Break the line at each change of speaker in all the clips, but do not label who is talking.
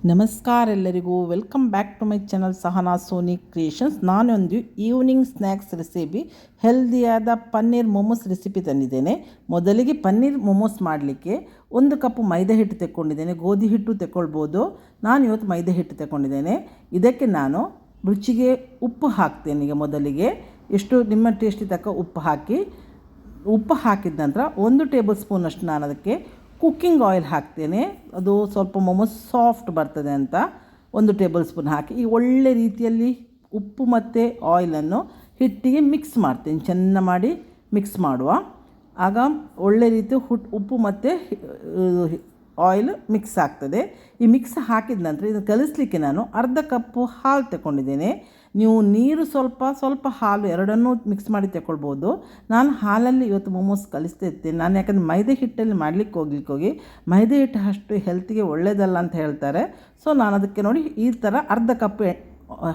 ನಮಸ್ಕಾರ ಎಲ್ಲರಿಗೂ, welcome back to my channel Sahana Soni creations. ನಾನೊಂದು ಈವ್ನಿಂಗ್ ಸ್ನ್ಯಾಕ್ಸ್ ರೆಸಿಪಿ, ಹೆಲ್ದಿಯಾದ ಪನ್ನೀರ್ ಮೊಮೋಸ್ ರೆಸಿಪಿ ತಂದಿದ್ದೇನೆ. ಮೊದಲಿಗೆ ಪನ್ನೀರ್ ಮೊಮೋಸ್ ಮಾಡಲಿಕ್ಕೆ 1 ಕಪ್ ಮೈದಾ ಹಿಟ್ಟು ತೆಕ್ಕೊಂಡಿದ್ದೇನೆ. ಗೋಧಿ ಹಿಟ್ಟು ತೆಕ್ಕೊಳ್ಬೋದು, ನಾನು ಇವತ್ತು ಮೈದಾ ಹಿಟ್ಟು ತೆಕ್ಕೊಂಡಿದ್ದೇನೆ. ಇದಕ್ಕೆ ನಾನು ರುಚಿಗೆ ಉಪ್ಪು ಹಾಕ್ತೇನೆ. ಈಗ ಮೊದಲಿಗೆ ಎಷ್ಟು ನಿಮ್ಮ ಟೇಸ್ಟಿಗೆ ತಕ್ಕ ಉಪ್ಪು ಹಾಕಿದ ನಂತರ 1 ಟೇಬಲ್ ಸ್ಪೂನಷ್ಟು ನಾನು ಅದಕ್ಕೆ ಕುಕ್ಕಿಂಗ್ ಆಯಿಲ್ ಹಾಕ್ತೇನೆ. ಅದು ಸ್ವಲ್ಪ ಮೊಮೋಸ್ ಸಾಫ್ಟ್ ಬರ್ತದೆ ಅಂತ 1 ಟೇಬಲ್ ಸ್ಪೂನ್ ಹಾಕಿ ಈ ಒಳ್ಳೆ ರೀತಿಯಲ್ಲಿ ಉಪ್ಪು ಮತ್ತು ಆಯಿಲನ್ನು ಹಿಟ್ಟಿಗೆ ಮಿಕ್ಸ್ ಮಾಡ್ತೇನೆ. ಚೆನ್ನಾಗಿ ಮಾಡಿ ಮಿಕ್ಸ್ ಮಾಡುವ. ಆಗ ಒಳ್ಳೆ ರೀತಿ ಉಪ್ಪು ಮತ್ತು ಆಯಿಲ್ ಮಿಕ್ಸ್ ಆಗ್ತದೆ. ಈ ಮಿಕ್ಸ್ ಹಾಕಿದ ನಂತರ ಇದು ಕಲಿಸಲಿಕ್ಕೆ ನಾನು 1/2 ಕಪ್ಪು ಹಾಲು ತಗೊಂಡಿದ್ದೇನೆ. ನೀವು ನೀರು ಸ್ವಲ್ಪ ಹಾಲು ಎರಡನ್ನೂ ಮಿಕ್ಸ್ ಮಾಡಿ ತಗೊಳ್ಬೋದು. ನಾನು ಹಾಲಲ್ಲಿ ಇವತ್ತು ಮೊಮೋಸ್ ಕಲಿಸ್ತಾ ಇರ್ತೇನೆ. ನಾನು ಯಾಕಂದರೆ ಮೈದಾ ಹಿಟ್ಟಲ್ಲಿ ಹೋಗಿ ಮೈದಾ ಹಿಟ್ಟು ಅಷ್ಟು ಹೆಲ್ತಿಗೆ ಒಳ್ಳೆಯದಲ್ಲ ಅಂತ ಹೇಳ್ತಾರೆ. ಸೊ ನಾನು ಅದಕ್ಕೆ ನೋಡಿ ಈ ಥರ 1/2 ಕಪ್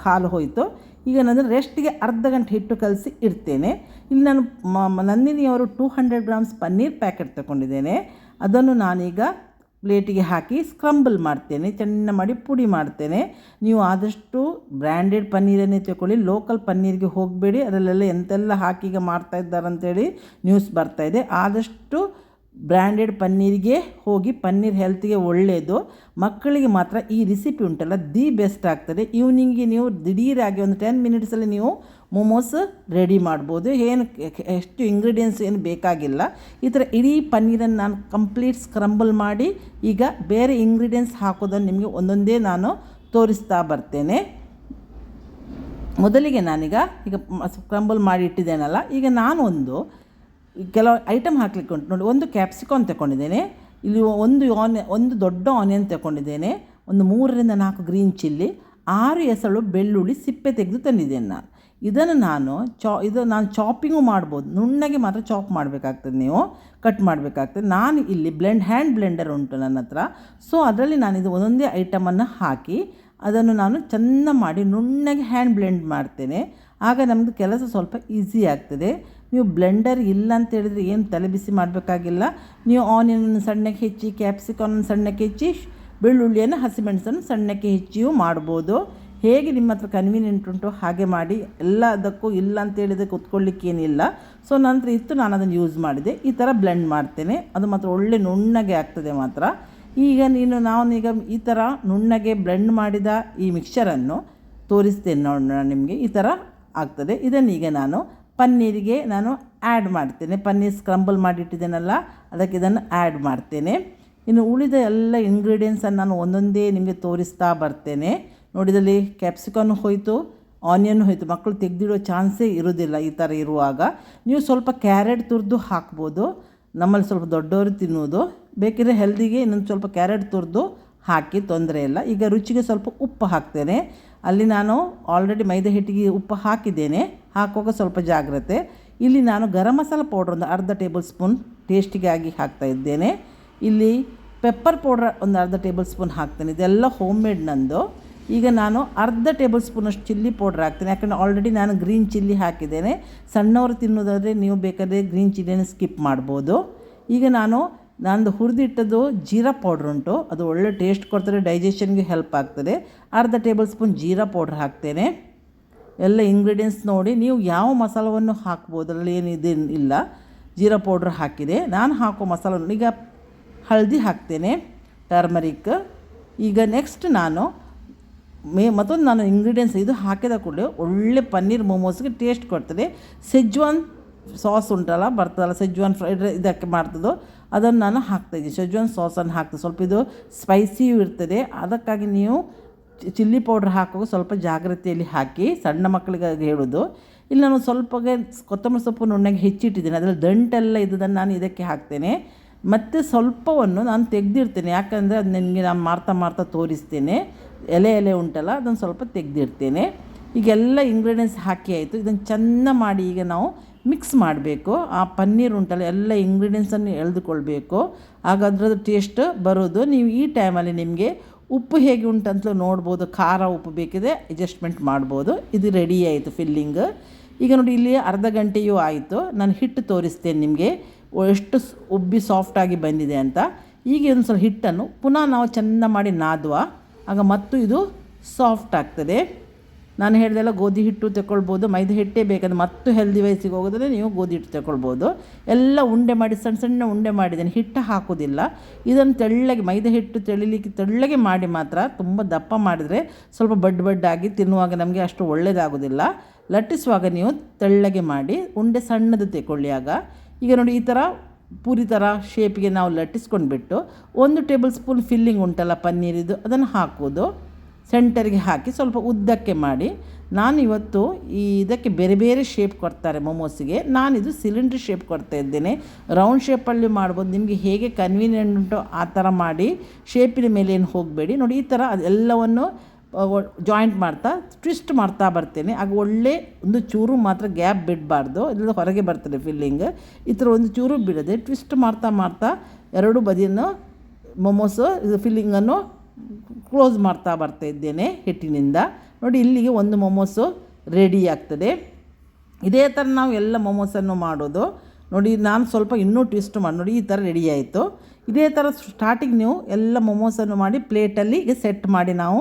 ಹಾಲು ಹೋಯಿತು. ಈಗ ನಾನು ರೆಸ್ಟಿಗೆ ಅರ್ಧ ಗಂಟೆ ಹಿಟ್ಟು ಕಲಸಿ ಇಡ್ತೇನೆ. ಇಲ್ಲಿ ನಾನು ನಂದಿನಿಯವರು 200 ಗ್ರಾಮ್ಸ್ ಪನ್ನೀರ್ ಪ್ಯಾಕೆಟ್ ತಗೊಂಡಿದ್ದೇನೆ. ಅದನ್ನು ನಾನೀಗ ಪ್ಲೇಟಿಗೆ ಹಾಕಿ ಸ್ಕ್ರಂಬಲ್ ಮಾಡ್ತೇನೆ. ಚೆನ್ನಾಗಿ ಮಾಡಿ ಪುಡಿ ಮಾಡ್ತೇನೆ. ನೀವು ಆದಷ್ಟು ಬ್ರ್ಯಾಂಡೆಡ್ ಪನ್ನೀರನ್ನೇ ತಗೊಳ್ಳಿ, ಲೋಕಲ್ ಪನ್ನೀರಿಗೆ ಹೋಗಬೇಡಿ. ಅದರಲ್ಲೆಲ್ಲ ಎಂತೆಲ್ಲ ಹಾಕಿ ಈಗ ಮಾಡ್ತಾ ಇದ್ದಾರೆ ಅಂತೇಳಿ ನ್ಯೂಸ್ ಬರ್ತಾಯಿದೆ. ಆದಷ್ಟು ಬ್ರ್ಯಾಂಡೆಡ್ ಪನ್ನೀರಿಗೆ ಹೋಗಿ. ಪನ್ನೀರ್ ಹೆಲ್ತಿಗೆ ಒಳ್ಳೆಯದು. ಮಕ್ಕಳಿಗೆ ಮಾತ್ರ ಈ ರೆಸಿಪಿ ಉಂಟಲ್ಲ ದಿ ಬೆಸ್ಟ್ ಆಗ್ತದೆ. ಈವ್ನಿಂಗಿಗೆ ನೀವು ದಿಢೀರಾಗಿ ಒಂದು 10 ಮಿನಿಟ್ಸಲ್ಲಿ ನೀವು ಮೊಮೋಸ್ ರೆಡಿ ಮಾಡ್ಬೋದು. ಎಷ್ಟು ಇಂಗ್ರೀಡಿಯೆಂಟ್ಸ್ ಏನು ಬೇಕಾಗಿಲ್ಲ. ಈ ಥರ ಇಡೀ ಪನ್ನೀರನ್ನು ನಾನು ಕಂಪ್ಲೀಟ್ ಸ್ಕ್ರಂಬಲ್ ಮಾಡಿ ಈಗ ಬೇರೆ ಇಂಗ್ರೀಡಿಯೆಂಟ್ಸ್ ಹಾಕೋದನ್ನು ನಿಮಗೆ ಒಂದೊಂದೇ ನಾನು ತೋರಿಸ್ತಾ ಬರ್ತೇನೆ. ಮೊದಲಿಗೆ ನಾನೀಗ ಸ್ಕ್ರಂಬಲ್ ಮಾಡಿ ಇಟ್ಟಿದ್ದೇನಲ್ಲ, ಈಗ ನಾನು ಕೆಲವು ಐಟಮ್ ಹಾಕ್ಲಿಕ್ಕೆ ಉಂಟು ನೋಡಿ. 1 ಕ್ಯಾಪ್ಸಿಕಮ್ ತಗೊಂಡಿದ್ದೇನೆ. ಇಲ್ಲಿ ಒಂದು ದೊಡ್ಡ ಆನಿಯನ್ ತಗೊಂಡಿದ್ದೇನೆ. ಒಂದು 3 ರಿಂದ 4 ಗ್ರೀನ್ ಚಿಲ್ಲಿ, 6 ಎಸಳು ಬೆಳ್ಳುಳ್ಳಿ ಸಿಪ್ಪೆ ತೆಗೆದು ತಂದಿದ್ದೇನೆ ನಾನು. ಇದನ್ನು ನಾನು ಚಾಪಿಂಗು ಮಾಡ್ಬೋದು. ನುಣ್ಣಗೆ ಮಾತ್ರ ಚಾಪ್ ಮಾಡಬೇಕಾಗ್ತದೆ, ನೀವು ಕಟ್ ಮಾಡಬೇಕಾಗ್ತದೆ. ನಾನು ಇಲ್ಲಿ ಹ್ಯಾಂಡ್ ಬ್ಲೆಂಡರ್ ಉಂಟು ನನ್ನ ಹತ್ರ. ಸೊ ಅದರಲ್ಲಿ ನಾನು ಇದು ಒಂದೊಂದೇ ಐಟಮನ್ನು ಹಾಕಿ ಅದನ್ನು ನಾನು ಚೆನ್ನಾಗಿ ಮಾಡಿ ನುಣ್ಣಗೆ ಹ್ಯಾಂಡ್ ಬ್ಲೆಂಡ್ ಮಾಡ್ತೇನೆ. ಆಗ ನಮ್ಮದು ಕೆಲಸ ಸ್ವಲ್ಪ ಈಸಿ ಆಗ್ತದೆ. ನೀವು ಬ್ಲೆಂಡರ್ ಇಲ್ಲ ಅಂತ ಹೇಳಿದರೆ ಏನು ತಲೆ ಬಿಸಿ ಮಾಡಬೇಕಾಗಿಲ್ಲ. ನೀವು ಆನಿಯನನ್ನು ಸಣ್ಣಕ್ಕೆ ಹೆಚ್ಚಿ, ಕ್ಯಾಪ್ಸಿಕಮನ್ನು ಸಣ್ಣಕ್ಕೆ ಹೆಚ್ಚಿ, ಬೆಳ್ಳುಳ್ಳಿಯನ್ನು ಹಸಿಮೆಣಸನ್ನು ಸಣ್ಣಕ್ಕೆ ಹೆಚ್ಚಿಯೂ ಮಾಡ್ಬೋದು. ಹೇಗೆ ನಿಮ್ಮ ಹತ್ರ ಕನ್ವೀನಿಯೆಂಟ್ ಉಂಟು ಹಾಗೆ ಮಾಡಿ. ಎಲ್ಲದಕ್ಕೂ ಇಲ್ಲ ಅಂತ ಹೇಳಿದರೆ ಕೂತ್ಕೊಳ್ಳಿಕ್ಕೇನಿಲ್ಲ. ಸೊ ನಂತರ ಇತ್ತು, ನಾನು ಅದನ್ನು ಯೂಸ್ ಮಾಡಿದೆ. ಈ ಥರ ಬ್ಲೆಂಡ್ ಮಾಡ್ತೇನೆ. ಅದು ಮಾತ್ರ ಒಳ್ಳೆ ನುಣ್ಣಗೆ ಆಗ್ತದೆ ಮಾತ್ರ. ಈಗ ನಾನೀಗ ಈ ಥರ ನುಣ್ಣಗೆ ಬ್ಲೆಂಡ್ ಮಾಡಿದ ಈ ಮಿಕ್ಸರನ್ನು ತೋರಿಸ್ತೇನೆ ನೋಡೋಣ ನಿಮಗೆ. ಈ ಥರ ಆಗ್ತದೆ. ಇದನ್ನೀಗ ನಾನು ಪನ್ನೀರಿಗೆ ಆ್ಯಡ್ ಮಾಡ್ತೇನೆ. ಪನ್ನೀರ್ ಸ್ಕ್ರಂಬಲ್ ಮಾಡಿಟ್ಟಿದ್ದೇನಲ್ಲ, ಅದಕ್ಕೆ ಇದನ್ನು ಆ್ಯಡ್ ಮಾಡ್ತೇನೆ. ಇನ್ನು ಉಳಿದ ಎಲ್ಲ ಇಂಗ್ರೀಡಿಯೆಂಟ್ಸನ್ನು ನಾನು ಒಂದೊಂದೇ ನಿಮಗೆ ತೋರಿಸ್ತಾ ಬರ್ತೇನೆ. ನೋಡಿದಲ್ಲಿ ಕ್ಯಾಪ್ಸಿಕಮ್ ಹೋಯಿತು, ಆನಿಯನ್ ಹೋಯಿತು. ಮಕ್ಕಳು ತೆಗೆದಿಡೋ ಚಾನ್ಸೇ ಇರೋದಿಲ್ಲ. ಈ ಥರ ಇರುವಾಗ ನೀವು ಸ್ವಲ್ಪ ಕ್ಯಾರೆಟ್ ತುರಿದು ಹಾಕ್ಬೋದು. ನಮ್ಮಲ್ಲಿ ಸ್ವಲ್ಪ ದೊಡ್ಡವರು ತಿನ್ನೋದು, ಬೇಕಿದ್ರೆ ಹೆಲ್ದಿಗೆ ಇನ್ನೊಂದು ಸ್ವಲ್ಪ ಕ್ಯಾರೆಟ್ ತುರಿದು ಹಾಕಿ, ತೊಂದರೆ ಇಲ್ಲ. ಈಗ ರುಚಿಗೆ ಸ್ವಲ್ಪ ಉಪ್ಪು ಹಾಕ್ತೇನೆ. ಅಲ್ಲಿ ನಾನು ಆಲ್ರೆಡಿ ಮೈದಾ ಹಿಟ್ಟಿಗೆ ಉಪ್ಪು ಹಾಕಿದ್ದೇನೆ, ಹಾಕುವಾಗ ಸ್ವಲ್ಪ ಜಾಗ್ರತೆ. ಇಲ್ಲಿ ನಾನು ಗರಂ ಮಸಾಲ ಪೌಡ್ರ್ ಒಂದು 1/2 ಟೇಬಲ್ ಸ್ಪೂನ್ ಟೇಸ್ಟಿಗಾಗಿ ಹಾಕ್ತಾ ಇದ್ದೇನೆ. ಇಲ್ಲಿ ಪೆಪ್ಪರ್ ಪೌಡ್ರ್ ಒಂದು 1/2 ಟೇಬಲ್ ಸ್ಪೂನ್ ಹಾಕ್ತೇನೆ. ಇದೆಲ್ಲ ಹೋಮ್ ಮೇಡ್ ನಂದು. ಈಗ ನಾನು 1/2 ಟೇಬಲ್ ಸ್ಪೂನಷ್ಟು ಚಿಲ್ಲಿ ಪೌಡ್ರ್ ಹಾಕ್ತೇನೆ. ಯಾಕಂದರೆ ಆಲ್ರೆಡಿ ನಾನು ಗ್ರೀನ್ ಚಿಲ್ಲಿ ಹಾಕಿದ್ದೇನೆ. ಸಣ್ಣವರು ತಿನ್ನೋದಾದರೆ ನೀವು ಬೇಕಾದರೆ ಗ್ರೀನ್ ಚಿಲ್ಲಿಯನ್ನು ಸ್ಕಿಪ್ ಮಾಡ್ಬೋದು. ಈಗ ನಂದು ಹುರಿದಿಟ್ಟದ್ದು ಜೀರಾ ಪೌಡ್ರ್ ಉಂಟು, ಅದು ಒಳ್ಳೆ ಟೇಸ್ಟ್ ಕೊಡ್ತಾರೆ, ಡೈಜೆಷನ್ಗೆ ಹೆಲ್ಪ್ ಆಗ್ತದೆ. 1/2 ಟೇಬಲ್ ಸ್ಪೂನ್ ಜೀರಾ ಪೌಡ್ರ್ ಹಾಕ್ತೇನೆ. ಎಲ್ಲ ಇಂಗ್ರೀಡಿಯೆಂಟ್ಸ್ ನೋಡಿ ನೀವು ಯಾವ ಮಸಾಲವನ್ನು ಹಾಕ್ಬೋದು, ಅದರಲ್ಲಿ ಇಲ್ಲ. ಜೀರಾ ಪೌಡ್ರ್ ಹಾಕಿದೆ. ನಾನು ಹಾಕೋ ಮಸಾಲ ಈಗ ಹಳದಿ ಹಾಕ್ತೇನೆ, ಟರ್ಮರಿಕ್. ಈಗ ನೆಕ್ಸ್ಟ್ ಮತ್ತೊಂದು ಇಂಗ್ರೀಡಿಯೆಂಟ್ಸ್ ಇದು ಹಾಕಿದ ಕೂಡಲೇ ಒಳ್ಳೆ ಪನ್ನೀರ್ ಮೊಮೋಸ್ಗೆ ಟೇಸ್ಟ್ ಕೊಡ್ತದೆ. ಸೆಜ್ವಾನ್ ಸಾಸ್ ಉಂಟಲ್ಲ, ಬರ್ತದಲ್ಲ ಸೆಜ್ವಾನ್ ಫ್ರೈಡ್ ಇದಕ್ಕೆ ಮಾಡ್ತದೋ ಅದನ್ನು ನಾನು ಹಾಕ್ತಾಯಿದ್ದೀನಿ. ಸೆಜ್ವಾನ್ ಸಾಸನ್ನು ಹಾಕ್ತದೆ. ಸ್ವಲ್ಪ ಇದು ಸ್ಪೈಸಿಯೂ ಇರ್ತದೆ. ಅದಕ್ಕಾಗಿ ನೀವು ಚಿಲ್ಲಿ ಪೌಡ್ರ್ ಹಾಕುವಾಗ ಸ್ವಲ್ಪ ಜಾಗ್ರತೆಯಲ್ಲಿ ಹಾಕಿ. ಸಣ್ಣ ಮಕ್ಕಳಿಗೆ ಹೇಳೋದು. ಇಲ್ಲಿ ನಾನು ಕೊತ್ತಂಬರಿ ಸೊಪ್ಪು ನುಣ್ಣಗೆ ಹೆಚ್ಚಿಟ್ಟಿದ್ದೇನೆ. ಅದರಲ್ಲಿ ದಂಟೆಲ್ಲ ಇದ್ದದನ್ನು ನಾನು ಇದಕ್ಕೆ ಹಾಕ್ತೇನೆ. ಮತ್ತು ಸ್ವಲ್ಪವನ್ನು ನಾನು ತೆಗೆದಿರ್ತೇನೆ. ಯಾಕಂದರೆ ಅದು ನನಗೆ ನಾನು ಮಾಡ್ತಾ ತೋರಿಸ್ತೇನೆ. ಎಲೆ ಉಂಟಲ್ಲ, ಅದನ್ನು ಸ್ವಲ್ಪ ತೆಗೆದಿರ್ತೇನೆ. ಈಗೆಲ್ಲ ಇಂಗ್ರೀಡಿಯೆಂಟ್ಸ್ ಹಾಕಿ ಆಯಿತು. ಇದನ್ನು ಚೆನ್ನಾಗಿ ಮಾಡಿ ಈಗ ನಾವು ಮಿಕ್ಸ್ ಮಾಡಬೇಕು. ಆ ಪನ್ನೀರ್ ಉಂಟಲ್ಲ, ಎಲ್ಲ ಇಂಗ್ರೀಡಿಯೆಂಟ್ಸನ್ನು ಎಳೆದುಕೊಳ್ಬೇಕು. ಆಗ ಅದರದ್ದು ಟೇಸ್ಟ್ ಬರೋದು. ನೀವು ಈ ಟೈಮಲ್ಲಿ ನಿಮಗೆ ಉಪ್ಪು ಹೇಗೆ ಉಂಟಂತಲೂ ನೋಡ್ಬೋದು. ಖಾರ ಉಪ್ಪು ಬೇಕಿದೆ ಅಡ್ಜಸ್ಟ್ಮೆಂಟ್ ಮಾಡ್ಬೋದು. ಇದು ರೆಡಿ ಆಯಿತು ಫಿಲ್ಲಿಂಗ್. ಈಗ ನೋಡಿ ಇಲ್ಲಿ ಅರ್ಧ ಗಂಟೆಯೂ ಆಯಿತು. ನಾನು ಹಿಟ್ಟು ತೋರಿಸ್ತೇನೆ ನಿಮಗೆ ಎಷ್ಟು ಉಬ್ಬಿ ಸಾಫ್ಟಾಗಿ ಬಂದಿದೆ ಅಂತ. ಈಗ ಒಂದು ಸ್ವಲ್ಪ ಹಿಟ್ಟನ್ನು ಪುನಃ ನಾವು ಚೆನ್ನಾಗಿ ಮಾಡಿ ನಾದುವ. ಆಗ ಮತ್ತು ಇದು ಸಾಫ್ಟ್ ಆಗ್ತದೆ. ನಾನು ಹೇಳಿದೆಲ್ಲ ಗೋಧಿ ಹಿಟ್ಟು ತಗೊಳ್ಬೋದು, ಮೈದಾ ಹಿಟ್ಟೇ ಬೇಕಾದ್ರೆ ಮತ್ತು ಹೆಲ್ದಿ ವಯಸ್ಸಿಗೆ ಹೋಗೋದ್ರೆ ನೀವು ಗೋಧಿ ಹಿಟ್ಟು ತಗೊಳ್ಬೋದು. ಎಲ್ಲ ಉಂಡೆ ಮಾಡಿ ಸಣ್ಣ ಸಣ್ಣ ಉಂಡೆ ಮಾಡಿದ್ದೇನೆ, ಹಿಟ್ಟು ಹಾಕೋದಿಲ್ಲ. ಇದನ್ನು ತೆಳ್ಳಗೆ ಮೈದಾ ಹಿಟ್ಟು ತೆಳಿಲಿಕ್ಕೆ ತೆಳ್ಳಗೆ ಮಾಡಿ ಮಾತ್ರ, ತುಂಬ ದಪ್ಪ ಮಾಡಿದರೆ ಸ್ವಲ್ಪ ಬಡ್ಡಾಗಿ ತಿನ್ನುವಾಗ ನಮಗೆ ಅಷ್ಟು ಒಳ್ಳೆಯದಾಗೋದಿಲ್ಲ. ಲಟ್ಟಿಸುವಾಗ ನೀವು ತೆಳ್ಳಗೆ ಮಾಡಿ ಉಂಡೆ ಸಣ್ಣದು ತಗೊಳ್ಳಿ. ಈಗ ನೋಡಿ ಈ ಥರ ಪೂರಿ ಥರ ಶೇಪಿಗೆ ನಾವು ಲಟ್ಟಿಸ್ಕೊಂಡ್ಬಿಟ್ಟು 1 ಟೇಬಲ್ ಸ್ಪೂನ್ ಫಿಲ್ಲಿಂಗ್ ಉಂಟಲ್ಲ ಪನ್ನೀರಿದು, ಅದನ್ನು ಹಾಕೋದು. ಸೆಂಟರ್ಗೆ ಹಾಕಿ ಸ್ವಲ್ಪ ಉದ್ದಕ್ಕೆ ಮಾಡಿ. ನಾನು ಇವತ್ತು ಇದಕ್ಕೆ ಬೇರೆ ಬೇರೆ ಶೇಪ್ ಕೊಡ್ತಾರೆ ಮೊಮೋಸಿಗೆ, ನಾನಿದು ಸಿಲಿಂಡ್ರ್ ಶೇಪ್ ಕೊಡ್ತಾ ಇದ್ದೇನೆ. ರೌಂಡ್ ಶೇಪಲ್ಲಿ ಮಾಡ್ಬೋದು, ನಿಮಗೆ ಹೇಗೆ ಕನ್ವೀನಿಯೆಂಟ್ ಉಂಟೋ ಆ ಥರ ಮಾಡಿ. ಶೇಪಿನ ಮೇಲೆ ಏನು ಹೋಗಬೇಡಿ. ನೋಡಿ ಈ ಥರ ಅದೆಲ್ಲವನ್ನು ಜಾಯಿಂಟ್ ಮಾಡ್ತಾ ಟ್ವಿಸ್ಟ್ ಮಾಡ್ತಾ ಬರ್ತೇನೆ. ಆಗ ಒಳ್ಳೆ ಒಂದು ಚೂರು ಮಾತ್ರ ಗ್ಯಾಪ್ ಬಿಡಬಾರ್ದು, ಇಲ್ಲದ ಹೊರಗೆ ಬರ್ತದೆ ಫಿಲ್ಲಿಂಗ್. ಈ ಥರ ಒಂದು ಚೂರು ಬಿಡದೆ ಟ್ವಿಸ್ಟ್ ಮಾಡ್ತಾ ಎರಡು ಬದಿಯನ್ನು ಮೊಮೋಸು ಇದು ಫಿಲ್ಲಿಂಗನ್ನು ಕ್ಲೋಸ್ ಮಾಡ್ತಾ ಬರ್ತಾ ಇದ್ದೇನೆ ಹಿಟ್ಟಿನಿಂದ. ನೋಡಿ ಇಲ್ಲಿಗೆ ಒಂದು ಮೊಮೋಸು ರೆಡಿ ಆಗ್ತದೆ. ಇದೇ ಥರ ನಾವು ಎಲ್ಲ ಮೊಮೋಸನ್ನು ಮಾಡೋದು. ನೋಡಿ ನಾನು ಸ್ವಲ್ಪ ಇನ್ನೂ ಟ್ವಿಸ್ಟ್ ಮಾಡಿ ನೋಡಿ ಈ ಥರ ರೆಡಿ ಆಯಿತು. ಇದೇ ಥರ ಸ್ಟಾರ್ಟಿಂಗ್ ನೀವು ಎಲ್ಲ ಮೊಮೋಸನ್ನು ಮಾಡಿ ಪ್ಲೇಟಲ್ಲಿ ಸೆಟ್ ಮಾಡಿ ನಾವು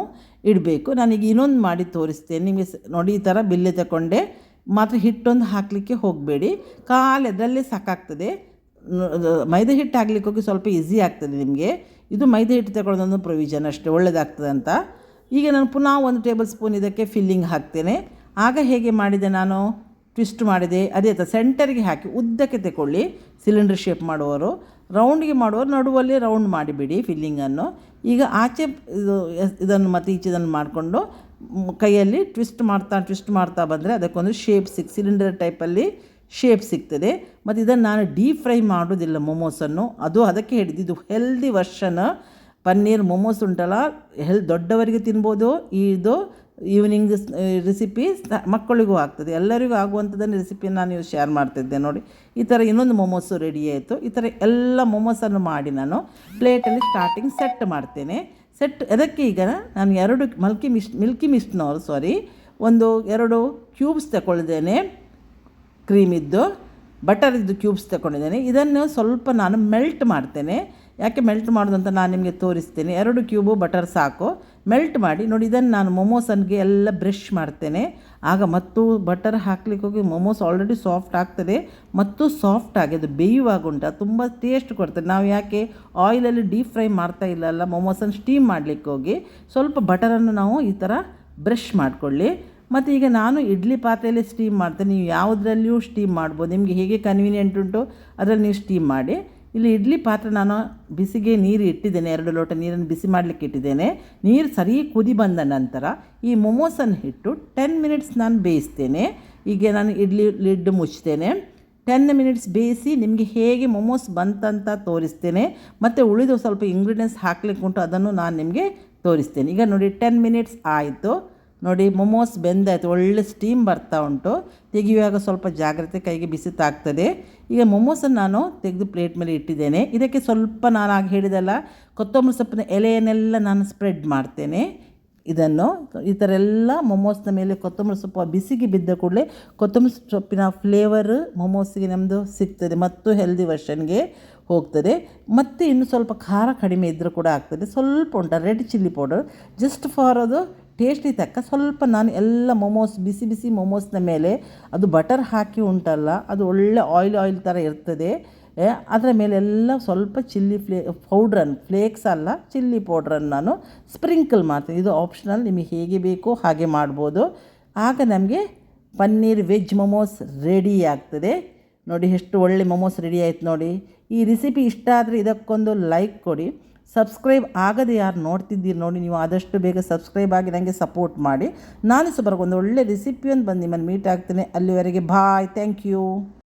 ಇಡಬೇಕು. ನಾನೀಗ ಇನ್ನೊಂದು ಮಾಡಿ ತೋರಿಸ್ತೇನೆ ನಿಮಗೆ. ನೋಡಿ ಈ ಥರ ಬಿಲ್ಲೆ ತಗೊಂಡೆ, ಮಾತ್ರ ಹಿಟ್ಟೊಂದು ಹಾಕಲಿಕ್ಕೆ ಹೋಗಬೇಡಿ, ಕಾಲು ಅದರಲ್ಲೇ ಸಾಕಾಗ್ತದೆ. ಮೈದಾ ಹಿಟ್ಟು ಹಾಕ್ಲಿಕ್ಕೆ ಹೋಗಿ ಸ್ವಲ್ಪ ಈಸಿ ಆಗ್ತದೆ ನಿಮಗೆ. ಇದು ಮೈದಾ ಹಿಟ್ಟು ತಗೊಳ್ಳೋದೊಂದು ಪ್ರೊವಿಷನ್ ಅಷ್ಟೇ, ಒಳ್ಳೆಯದಾಗ್ತದೆ ಅಂತ. ಈಗ ನಾನು ಪುನಃ 1 ಟೇಬಲ್ ಸ್ಪೂನ್ ಇದಕ್ಕೆ ಫಿಲ್ಲಿಂಗ್ ಹಾಕ್ತೇನೆ. ಆಗ ಹೇಗೆ ಮಾಡಿದೆ ನಾನು, ಟ್ವಿಸ್ಟ್ ಮಾಡಿದೆ ಅದೇ ಥರ ಸೆಂಟರ್ಗೆ ಹಾಕಿ ಉದ್ದಕ್ಕೆ ತಗೊಳ್ಳಿ. ಸಿಲಿಂಡರ್ ಶೇಪ್ ಮಾಡುವವರು, ರೌಂಡಿಗೆ ಮಾಡುವವರು ನಡುವಲ್ಲಿ ರೌಂಡ್ ಮಾಡಿಬಿಡಿ ಫಿಲ್ಲಿಂಗನ್ನು. ಈಗ ಆಚೆ ಇದನ್ನು ಮತ್ತು ಈಚೆದನ್ನು ಮಾಡಿಕೊಂಡು ಕೈಯಲ್ಲಿ ಟ್ವಿಸ್ಟ್ ಮಾಡ್ತಾ ಬಂದರೆ ಅದಕ್ಕೊಂದು ಶೇಪ್ ಸಿಲಿಂಡರ್ ಟೈಪಲ್ಲಿ ಶೇಪ್ ಸಿಗ್ತದೆ. ಮತ್ತು ಇದನ್ನು ನಾನು ಡೀಪ್ ಫ್ರೈ ಮಾಡೋದಿಲ್ಲ ಮೊಮೋಸನ್ನು, ಅದು ಅದಕ್ಕೆ ಹೇಳಿದ್ದು ಇದು ಹೆಲ್ದಿ ವರ್ಷನ್. ಪನ್ನೀರ್ ಮೊಮೋಸ್ ಉಂಟಲ್ಲ, ದೊಡ್ಡವರಿಗೆ ತಿನ್ಬೋದು. ಇದು ಈವ್ನಿಂಗ್ ರೆಸಿಪಿ ಮಕ್ಕಳಿಗೂ ಆಗ್ತದೆ, ಎಲ್ಲರಿಗೂ ಆಗುವಂಥದ್ದನ್ನು ರೆಸಿಪಿಯನ್ನು ನಾನು ಶೇರ್ ಮಾಡ್ತಿದ್ದೆ. ನೋಡಿ ಈ ಥರ ಇನ್ನೊಂದು ಮೊಮೋಸು ರೆಡಿ ಆಯಿತು. ಈ ಥರ ಎಲ್ಲ ಮೊಮೋಸನ್ನು ಮಾಡಿ ನಾನು ಪ್ಲೇಟಲ್ಲಿ ಸ್ಟಾರ್ಟಿಂಗ್ ಸೆಟ್ ಮಾಡ್ತೇನೆ. ಅದಕ್ಕೆ ಈಗ ನಾನು 2 ಮಿಲ್ಕಿ ಮಿಸ್ಟ್ನವರು ಒಂದು 2 ಕ್ಯೂಬ್ಸ್ ತಗೊಳ್ಳಿದ್ದೇನೆ, ಕ್ರೀಮಿದ್ದು ಬಟರಿದ್ದು ಕ್ಯೂಬ್ಸ್ ತಗೊಂಡಿದ್ದೇನೆ. ಇದನ್ನು ಸ್ವಲ್ಪ ನಾನು ಮೆಲ್ಟ್ ಮಾಡ್ತೇನೆ. ಯಾಕೆ ಮೆಲ್ಟ್ ಮಾಡೋದು ಅಂತ ನಾನು ನಿಮಗೆ ತೋರಿಸ್ತೇನೆ. 2 ಕ್ಯೂಬು ಬಟರ್ ಸಾಕು, ಮೆಲ್ಟ್ ಮಾಡಿ. ನೋಡಿ ಇದನ್ನು ನಾನು ಮೊಮೋಸನ್ಗೆ ಎಲ್ಲ ಬ್ರಷ್ ಮಾಡ್ತೇನೆ. ಆಗ ಮತ್ತು ಬಟರ್ ಹಾಕ್ಲಿಕ್ಕೆ ಹೋಗಿ ಮೊಮೋಸ್ ಆಲ್ರೆಡಿ ಸಾಫ್ಟ್ ಆಗ್ತದೆ, ಮತ್ತು ಸಾಫ್ಟ್ ಆಗಿ ಅದು ಬೇಯುವಾಗ ಉಂಟು ತುಂಬ ಟೇಸ್ಟ್ ಕೊಡ್ತದೆ. ನಾವು ಯಾಕೆ ಆಯಿಲಲ್ಲಿ ಡೀಪ್ ಫ್ರೈ ಮಾಡ್ತಾ ಇಲ್ಲಲ್ಲ, ಮೊಮೋಸನ್ನು ಸ್ಟೀಮ್ ಮಾಡಲಿಕ್ಕೆ ಹೋಗಿ ಸ್ವಲ್ಪ ಬಟರನ್ನು ನಾವು ಈ ಥರ ಬ್ರಷ್ ಮಾಡಿಕೊಳ್ಳಿ. ಮತ್ತು ಈಗ ನಾನು ಇಡ್ಲಿ ಪಾತ್ರೆಯಲ್ಲಿ ಸ್ಟೀಮ್ ಮಾಡ್ತೇನೆ, ನೀವು ಯಾವುದರಲ್ಲಿಯೂ ಸ್ಟೀಮ್ ಮಾಡ್ಬೋದು, ನಿಮಗೆ ಹೇಗೆ ಕನ್ವೀನಿಯೆಂಟ್ ಉಂಟು ಅದರಲ್ಲಿ ನೀವು ಸ್ಟೀಮ್ ಮಾಡಿ. ಇಲ್ಲಿ ಇಡ್ಲಿ ಪಾತ್ರೆ ನಾನು ಬಿಸಿಗೆ ನೀರು ಇಟ್ಟಿದ್ದೇನೆ, 2 ಲೋಟ ನೀರನ್ನು ಬಿಸಿ ಮಾಡಲಿಕ್ಕೆ ಇಟ್ಟಿದ್ದೇನೆ. ನೀರು ಸರಿ ಕುದಿ ಬಂದ ನಂತರ ಈ ಮೊಮೋಸನ್ನು ಇಟ್ಟು 10 ಮಿನಿಟ್ಸ್ ನಾನು ಬೇಯಿಸ್ತೇನೆ. ಈಗ ನಾನು ಇಡ್ಲಿ ಲಿಡ್ ಮುಚ್ತೇನೆ. 10 ಮಿನಿಟ್ಸ್ ಬೇಯಿಸಿ ನಿಮಗೆ ಹೇಗೆ ಮೊಮೋಸ್ ಬಂತಂತ ತೋರಿಸ್ತೇನೆ. ಮತ್ತು ಉಳಿದು ಸ್ವಲ್ಪ ಇಂಗ್ರೀಡಿಯೆಂಟ್ಸ್ ಹಾಕ್ಲಿಕ್ಕೆ ಉಂಟು, ಅದನ್ನು ನಾನು ನಿಮಗೆ ತೋರಿಸ್ತೇನೆ. ಈಗ ನೋಡಿ 10 ಮಿನಿಟ್ಸ್ ಆಯಿತು. ನೋಡಿ ಮೊಮೋಸ್ ಬೆಂದಾಯಿತು, ಒಳ್ಳೆ ಸ್ಟೀಮ್ ಬರ್ತಾ ಉಂಟು. ತೆಗೆಯುವಾಗ ಸ್ವಲ್ಪ ಜಾಗ್ರತೆ, ಕೈಗೆ ಬಿಸಿ ತಾಗ್ತದೆ. ಈಗ ಮೊಮೋಸನ್ನು ನಾನು ತೆಗೆದು ಪ್ಲೇಟ್ ಮೇಲೆ ಇಟ್ಟಿದ್ದೇನೆ. ಇದಕ್ಕೆ ಸ್ವಲ್ಪ ನಾನು ಆಗ ಹೇಳಿದೆಲ್ಲ ಕೊತ್ತಂಬರಿ ಸೊಪ್ಪಿನ ಎಲೆಯನ್ನೆಲ್ಲ ನಾನು ಸ್ಪ್ರೆಡ್ ಮಾಡ್ತೇನೆ. ಇದನ್ನು ಈ ಥರ ಎಲ್ಲ ಮೊಮೋಸ್ನ ಮೇಲೆ ಕೊತ್ತಂಬರಿ ಸೊಪ್ಪು ಬಿಸಿಗೆ ಬಿದ್ದ ಕೂಡಲೇ ಕೊತ್ತಂಬರಿ ಸೊಪ್ಪಿನ ಫ್ಲೇವರ್ ಮೊಮೋಸಿಗೆ ನಮ್ಮದು ಸಿಗ್ತದೆ ಮತ್ತು ಹೆಲ್ದಿ ವರ್ಷನ್ಗೆ ಹೋಗ್ತದೆ. ಮತ್ತು ಇನ್ನು ಸ್ವಲ್ಪ ಖಾರ ಕಡಿಮೆ ಇದ್ದರೂ ಕೂಡ ಆಗ್ತದೆ. ಸ್ವಲ್ಪ ಉಂಟು red chilli powder, just for ಅದು ಟೇಸ್ಟಿಗೆ ತಕ್ಕ ಸ್ವಲ್ಪ ನಾನು ಎಲ್ಲ ಮೊಮೋಸ್ ಬಿಸಿ ಮೊಮೋಸ್ನ ಮೇಲೆ ಅದು ಬಟರ್ ಹಾಕಿ ಉಂಟಲ್ಲ, ಅದು ಒಳ್ಳೆ ಆಯಿಲ್ ಥರ ಇರ್ತದೆ. ಅದರ ಮೇಲೆಲ್ಲ ಸ್ವಲ್ಪ ಚಿಲ್ಲಿ ಫ್ಲೇಕ್ಸ್ ಅಲ್ಲ, ಚಿಲ್ಲಿ ಪೌಡ್ರನ್ನು ನಾನು ಸ್ಪ್ರಿಂಕಲ್ ಮಾಡ್ತೀನಿ. ಇದು ಆಪ್ಷನಲ್, ನಿಮಗೆ ಹೇಗೆ ಬೇಕೋ ಹಾಗೆ ಮಾಡ್ಬೋದು. ಆಗ ನಮಗೆ ಪನ್ನೀರ್ ವೆಜ್ ಮೊಮೋಸ್ ರೆಡಿ ಆಗ್ತದೆ. ನೋಡಿ ಎಷ್ಟು ಒಳ್ಳೆ ಮೊಮೋಸ್ ರೆಡಿ ಆಯ್ತು ನೋಡಿ. ಈ ರೆಸಿಪಿ ಇಷ್ಟ ಆದರೆ ಇದಕ್ಕೊಂದು ಲೈಕ್ ಕೊಡಿ. ಸಬ್ಸ್ಕ್ರೈಬ್ ಆಗದೆ ಯಾರು ನೋಡ್ತಿದ್ದೀರಿ ನೋಡಿ, ನೀವು ಆದಷ್ಟು ಬೇಗ ಸಬ್ಸ್ಕ್ರೈಬ್ ಆಗಿ ನನಗೆ ಸಪೋರ್ಟ್ ಮಾಡಿ. ನಾನು ಒಂದು ಒಳ್ಳೆ ರೆಸಿಪಿಯನ್ನು ಬಂದು ನಿಮ್ಮನ್ನು ಮೀಟ್ ಆಗ್ತೇನೆ. ಅಲ್ಲಿವರೆಗೆ ಬಾಯ್, ಥ್ಯಾಂಕ್ ಯು.